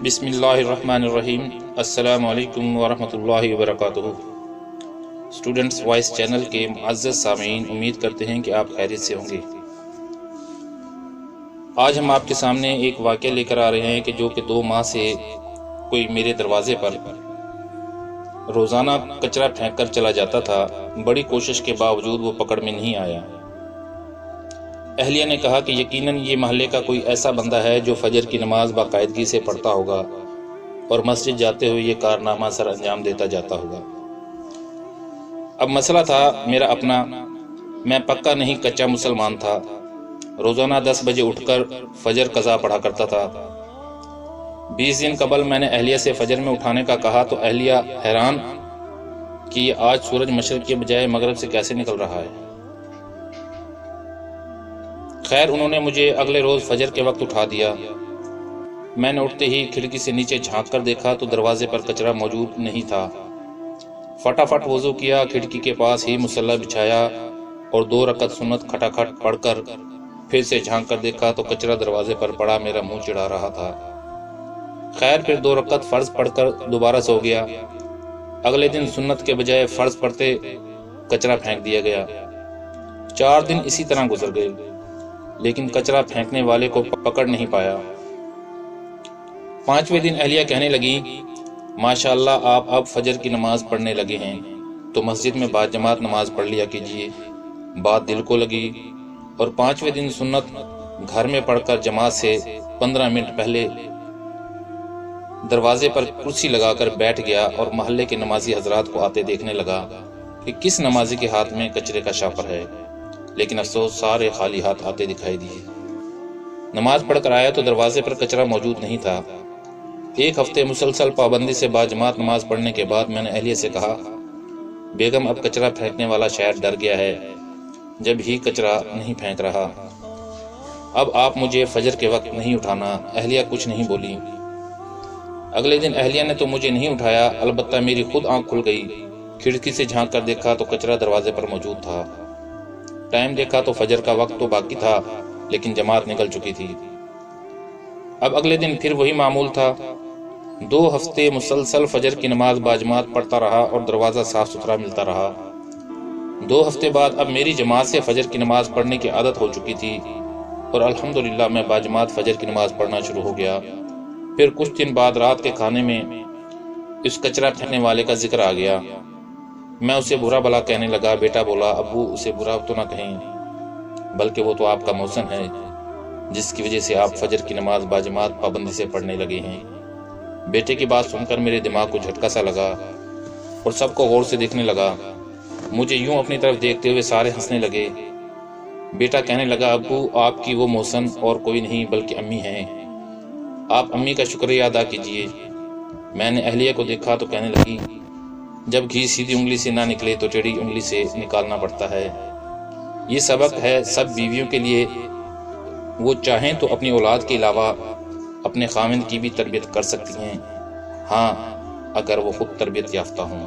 بسم اللہ الرحمن الرحیم۔ السلام علیکم ورحمۃ اللہ وبرکاتہ۔ اسٹوڈنٹس وائس چینل کے معزز سامعین، امید کرتے ہیں کہ آپ خیریت سے ہوں گے۔ آج ہم آپ کے سامنے ایک واقعہ لے کر آ رہے ہیں کہ جو کہ 2 ماہ سے کوئی میرے دروازے پر روزانہ کچرا پھینک کر چلا جاتا تھا۔ بڑی کوشش کے باوجود وہ پکڑ میں نہیں آیا۔ اہلیہ نے کہا کہ یقیناً یہ محلے کا کوئی ایسا بندہ ہے جو فجر کی نماز باقاعدگی سے پڑھتا ہوگا اور مسجد جاتے ہوئے یہ کارنامہ سر انجام دیتا جاتا ہوگا۔ اب مسئلہ تھا میرا اپنا۔ میں پکا نہیں کچا مسلمان تھا۔ روزانہ 10 بجے اٹھ کر فجر قضا پڑھا کرتا تھا۔ 20 دن قبل میں نے اہلیہ سے فجر میں اٹھانے کا کہا تو اہلیہ حیران کہ آج سورج مشرق کے بجائے مغرب سے کیسے نکل رہا ہے۔ خیر، انہوں نے مجھے اگلے روز فجر کے وقت اٹھا دیا۔ میں نے اٹھتے ہی کھڑکی سے نیچے جھانک کر دیکھا تو دروازے پر کچرا موجود نہیں تھا۔ فٹافٹ وضو کیا، کھڑکی کے پاس ہی مصلی بچھایا اور 2 رکعت سنت کھٹاکھٹ پڑھ کر پھر سے جھانک کر دیکھا تو کچرا دروازے پر پڑا میرا منہ چڑھا رہا تھا۔ خیر، پھر 2 رکعت فرض پڑھ کر دوبارہ سو گیا۔ اگلے دن سنت کے بجائے فرض پڑھتے کچرا پھینک دیا گیا۔ 4 دن اسی طرح گزر گئے، لیکن کچرا پھینکنے والے کو پکڑ نہیں پایا۔ 5ویں دن اہلیہ کہنے لگی، ماشاءاللہ آپ اب فجر کی نماز پڑھنے لگے ہیں تو مسجد میں باجماعت نماز پڑھ لیا کیجیے۔ بات دل کو لگی اور 5ویں دن سنت گھر میں پڑھ کر جماعت سے 15 منٹ پہلے دروازے پر کرسی لگا کر بیٹھ گیا اور محلے کے نمازی حضرات کو آتے دیکھنے لگا کہ کس نمازی کے ہاتھ میں کچرے کا شاپر ہے، لیکن افسوس سارے خالی ہاتھ آتے دکھائی دیے۔ نماز پڑھ کر آیا تو دروازے پر کچرا موجود نہیں تھا۔ 1 ہفتے مسلسل پابندی سے باجماعت نماز پڑھنے کے بعد میں نے اہلیہ سے کہا، بیگم اب کچرا پھینکنے والا شاید ڈر گیا ہے، جب ہی کچرا نہیں پھینک رہا۔ اب آپ مجھے فجر کے وقت نہیں اٹھانا۔ اہلیہ کچھ نہیں بولی۔ اگلے دن اہلیہ نے تو مجھے نہیں اٹھایا، البتہ میری خود آنکھ کھل گئی۔ کھڑکی سے جھانک کر دیکھا تو کچرا دروازے پر موجود تھا۔ ٹائم دیکھا تو فجر کا وقت تو باقی تھا، لیکن جماعت نکل چکی تھی۔ اب اگلے دن پھر وہی معمول تھا۔ 2 ہفتے مسلسل فجر کی نماز باجماعت پڑھتا رہا اور دروازہ صاف ستھرا ملتا رہا۔ 2 ہفتے بعد اب میری جماعت سے فجر کی نماز پڑھنے کی عادت ہو چکی تھی اور الحمدللہ میں باجماعت فجر کی نماز پڑھنا شروع ہو گیا۔ پھر کچھ دن بعد رات کے کھانے میں اس کچرا پھینکنے والے کا ذکر آ گیا۔ میں اسے برا بھلا کہنے لگا۔ بیٹا بولا، ابو اسے برا تو نہ کہیں، بلکہ وہ تو آپ کا محسن ہے جس کی وجہ سے آپ فجر کی نماز باجماعت پابندی سے پڑھنے لگے ہیں۔ بیٹے کی بات سن کر میرے دماغ کو جھٹکا سا لگا اور سب کو غور سے دیکھنے لگا۔ مجھے یوں اپنی طرف دیکھتے ہوئے سارے ہنسنے لگے۔ بیٹا کہنے لگا، ابو آپ کی وہ محسن اور کوئی نہیں بلکہ امی ہیں، آپ امی کا شکریہ ادا کیجیے۔ میں نے اہلیہ کو دیکھا تو کہنے لگی، جب گھی سیدھی انگلی سے نہ نکلے تو ٹیڑھی انگلی سے نکالنا پڑتا ہے۔ یہ سبق ہے سب بیویوں کے لیے، وہ چاہیں تو اپنی اولاد کے علاوہ اپنے خاوند کی بھی تربیت کر سکتی ہیں، ہاں اگر وہ خود تربیت یافتہ ہوں۔